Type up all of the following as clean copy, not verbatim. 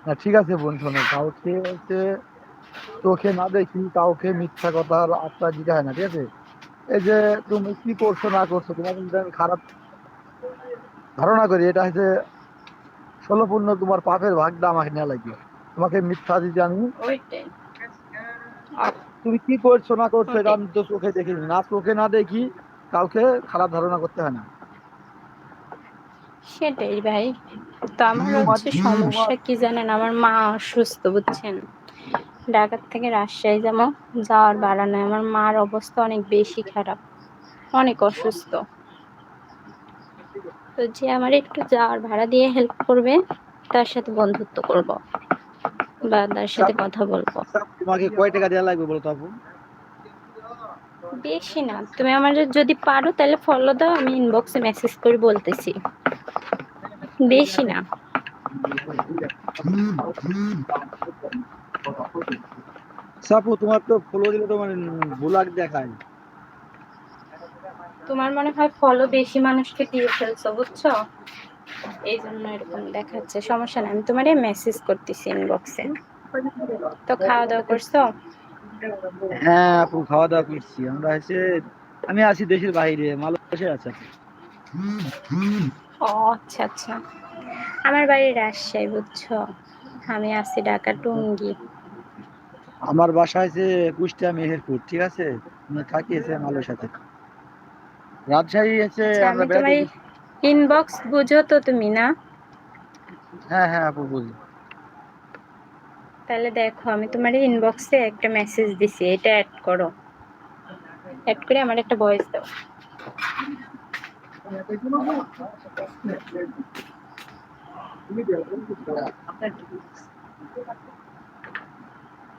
না ঠিক আছে বোন, শোনো, কাউকে হচ্ছে চোখে না দেখি কাউকে মিথ্যা কথার আশ্রয় দিতে হয় না, ঠিক আছে? এই যে তুমি কি করছো না করছো, তোমার যদি আমি খারাপ ধারণা করি, এটা হচ্ছে 16 তোমার পাপের ভাগটা আমাকে নেওয়া লাগবে। তোমাকে মিথ্যা দিতে আমি, ওইটাই তুমি কি করছো না করছো এটা ওইটাই আমি তো চোখে দেখিনি, না চোখে না দেখি কাউকে খারাপ ধারণা করতে হয় না। সেটাই ভাই। তো আমার তোমার হচ্ছে তোমার সমস্যা কি জানেন, আমার মা অসুস্থ বুঝছেন। ঢাকা থেকে রাজশাহী যাবো, যাওয়ার ভাড়া নাই। আমার মার অবস্থা অনেক বেশি খারাপ, অনেক অসুস্থ। তো যে আমার একটু যাওয়ার ভাড়া দিয়ে হেল্প করবে, তার সাথে বন্ধুত্ব করব বা তার সাথে কথা বলবো। তোমাকে কয় টাকা দেওয়া লাগবে বলো তো আপু? বেশি না, তুমি আমার যদি পারো তাহলে ফলো দাও, আমি ইনবক্সে মেসেজ করে বলতেছি। বেশি না। সাপু তোমার তো ফলো দিলে তো মানে ব্লগ দেখায়। তোমার মনে হয় ফলো বেশি মানুষকে দিয়ে ফেলছো বুঝছো, এই জন্য এরকম দেখাচ্ছে। সমস্যা নাই, আমি তোমারে মেসেজ করতেছি ইনবক্সে। তো খাওয়া দাওয়া করছো? হ্যাঁ আপু, খাওয়া দাওয়া করছি। আমরা হচ্ছে, আমি আছি দেশের বাইরে, মালয়েশিয়ায় আছি আপু। ও আচ্ছা আচ্ছা। আমার বাড়ি রাজশাহী বুঝছো, আমি আছি ঢাকা টুঙ্গি। আমার বাসা হচ্ছে কুষ্টিয়া মেহেরপুর, ঠিক আছে? আমি থাকি হচ্ছে মালয়েশিয়াতে। রাজশাহী হচ্ছে আচ্ছা, আমরা আমি বেড়াতে তোমার গেছি। ইনবক্স বুঝো তো তুমি না? হ্যাঁ হ্যাঁ আপু, বুঝি। তাহলে দেখো, আমি তোমার ইনবক্সে একটা মেসেজ দিছি, এটা অ্যাড করো। অ্যাড করে আমার একটা ভয়েস দাও।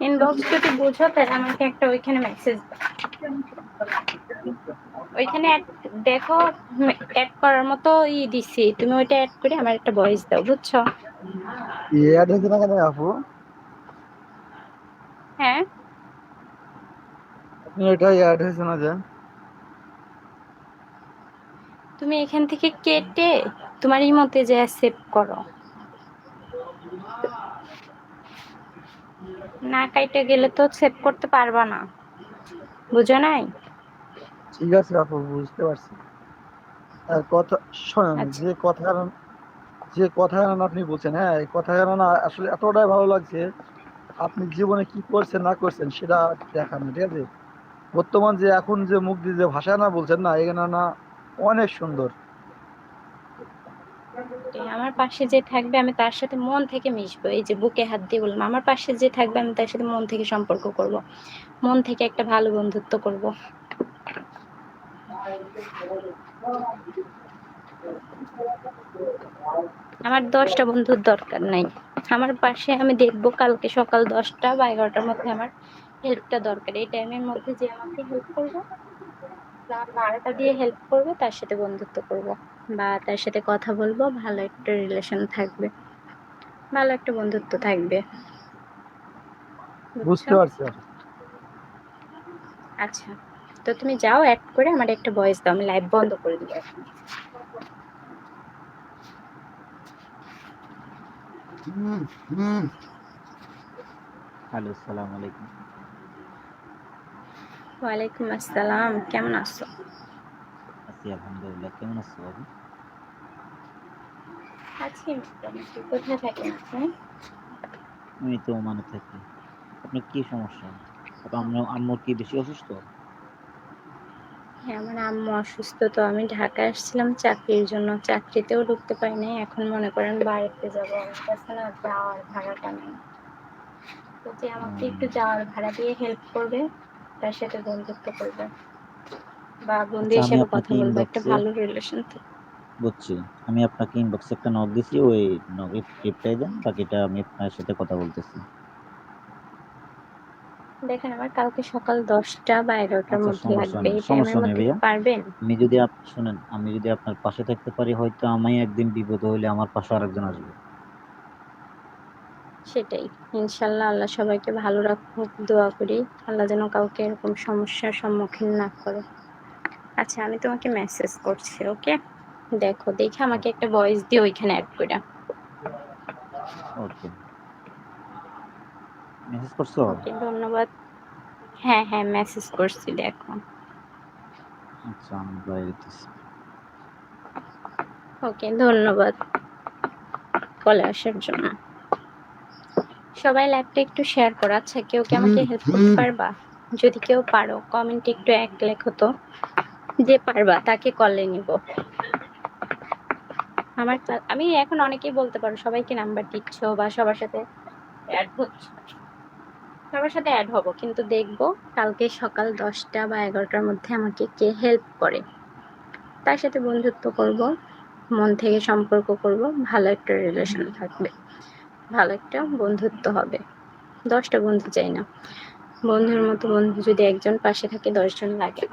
ইনবক্স যদি বুঝো তাহলে আমাকে একটা ওইখানে মেসেজ দাও। ওইখানে দেখো, অ্যাড করার মতো দিছি, তুমি ওইটা অ্যাড করে আমার একটা ভয়েস দাও বুঝছো। এড হয়েছে না কেন আপু? হ্যাঁ, আপনি এটা অ্যাড হয়েছে না যে? তুমি এখান থেকে কেটে তোমার ইমোতে যে সেভ করো। না কাইটে গেলে তো সেভ করতে পারবা না, বুঝো নাই? ঠিক আছে আপু, বুঝতে পারছি। আর কথা শোনেন, আচ্ছা, যে কথা আপনি বলছেন, হ্যাঁ এই কথা না আসলে এতটাই ভালো লাগছে। আপনি জীবনে কি করছেন না করছেন সেটা দেখান না, ঠিক আছে? বর্তমান যে এখন যে মুখ দিয়ে যে ভাষা না বলছেন না, এখানে না অনেক সুন্দর। আমার পাশে যে থাকবে আমি তার সাথে মন থেকে মিশবো। এই যে বুকে হাত দিয়ে বললাম, আমার পাশে যে থাকবে আমি তার সাথে মন থেকে সম্পর্ক করব, মন থেকে একটা ভালো বন্ধুত্ব করব। আমার 10টা বন্ধুর দরকার নাই। আমার পাশে আমি দেখবো কালকে সকাল 10টা বা 11টার মধ্যে আমার হেল্পটা দরকার। এই টাইমের মধ্যে যে আমাকে হেল্প করবে, তার ভাড়াটা দিয়ে হেল্প করবে, তার সাথে বন্ধুত্ব করব বা তার সাথে কথা বলবো, ভালো একটা রিলেশন থাকবে, ভালো একটা বন্ধুত্ব থাকবে, বুঝছো? বুঝতে পারছি আপু। আচ্ছা, তো তুমি যাও, অ্যাড করে আমার একটা ভয়েস দাও, আমি লাইভ বন্ধ করে দিব এখন। হ্যালো, সালাম আলাইকুম। ওয়ালাইকুম আসসালাম, কেমন আছো? আছি আলহামদুলিল্লাহ। কেমন আছো বাবু? আছি মোটামুটি। কোথায় থাকেন আপনি? আমি তো ওমানে থাকি। আপনার কি সমস্যা? আম্মুর কি বেশি অসুস্থ? হ্যাঁ, আমার আম্মু অসুস্থ। তো আমি ঢাকায় আসছিলাম চাকরির জন্য, চাকরিতেও ঢুকতে পারি নাই। এখন মনে করেন বাড়িতে যাব, আমার কাছে না যাওয়ার ভাড়াটা নেই। তো যে আমাকে একটু উম, যাওয়ার ভাড়া দিয়ে হেল্প করবে, তার সাথে বন্ধুত্ব করবে বা বন্ধু আচ্ছা, আমি হিসেবে কথা আপনাকে বলবো, একটা ইনবক্সে ভালো রিলেশন থাকবে। বুঝছি। আমি আপনাকে ইনবক্সে একটা নক দিছি, ওই নকে রিপ্লাই দেন, বাকিটা আমি আপনার সাথে কথা বলতেছি। দেখেন, আমার কালকে সকাল 10টা বা 11টার আচ্ছা, মধ্যে সমস্যা লাগবে। নেই, এই টাইমের সমস্যা নেই মধ্যে কি ভাইয়া। পারবেন? আমি যদি শুনেন, আমি যদি আপনার পাশে থাকতে পারি, হয়তো আমি একদিন বিপদ হইলে আমার পাশে আরেকজন আসবে। সেটাই। ইনশাল্লাহ আল্লাহ সবাইকে ভালো রাখুক, দোয়া করি। আল্লাহ যেন কাউকে এরকম সমস্যার সম্মুখীন না করে। আচ্ছা, আমি তোমাকে মেসেজ করছি, ওকে? দেখো, দেখে আমাকে ওকে, একটা ভয়েস দিয়ে ওইখানে অ্যাড করে। ওকে। মেসেজ করছো? ওকে, ধন্যবাদ। হ্যাঁ হ্যাঁ, মেসেজ করছি, দেখো। আচ্ছা, আমি বাইরে দিতেছি। ওকে, ধন্যবাদ কলে আসার জন্য। সবাই লাইভটা একটু শেয়ার করো। আচ্ছা, কেউ কি আমাকে হেল্প করতে পারবা? যদি কেউ পারো কমেন্টে একটু এক লেখো তো, যে পারবা তাকে কলে নিব। আমি এখন অনেকেই বলতে পারো সবাইকে নাম্বার দিচ্ছ বা সবার সাথে অ্যাড হচ্ছ, সবার সাথে অ্যাড হব, কিন্তু দেখবো কালকে সকাল 10টা বা 11টার মধ্যে আমাকে কে হেল্প করে, তার সাথে বন্ধুত্ব করব, মন থেকে সম্পর্ক করব, ভালো একটা রিলেশন থাকবে, ভালো একটা বন্ধুত্ব হবে। 10টা বন্ধু চাই না, বন্ধুর মতো বন্ধু যদি একজন পাশে থাকে 10 জন লাগে।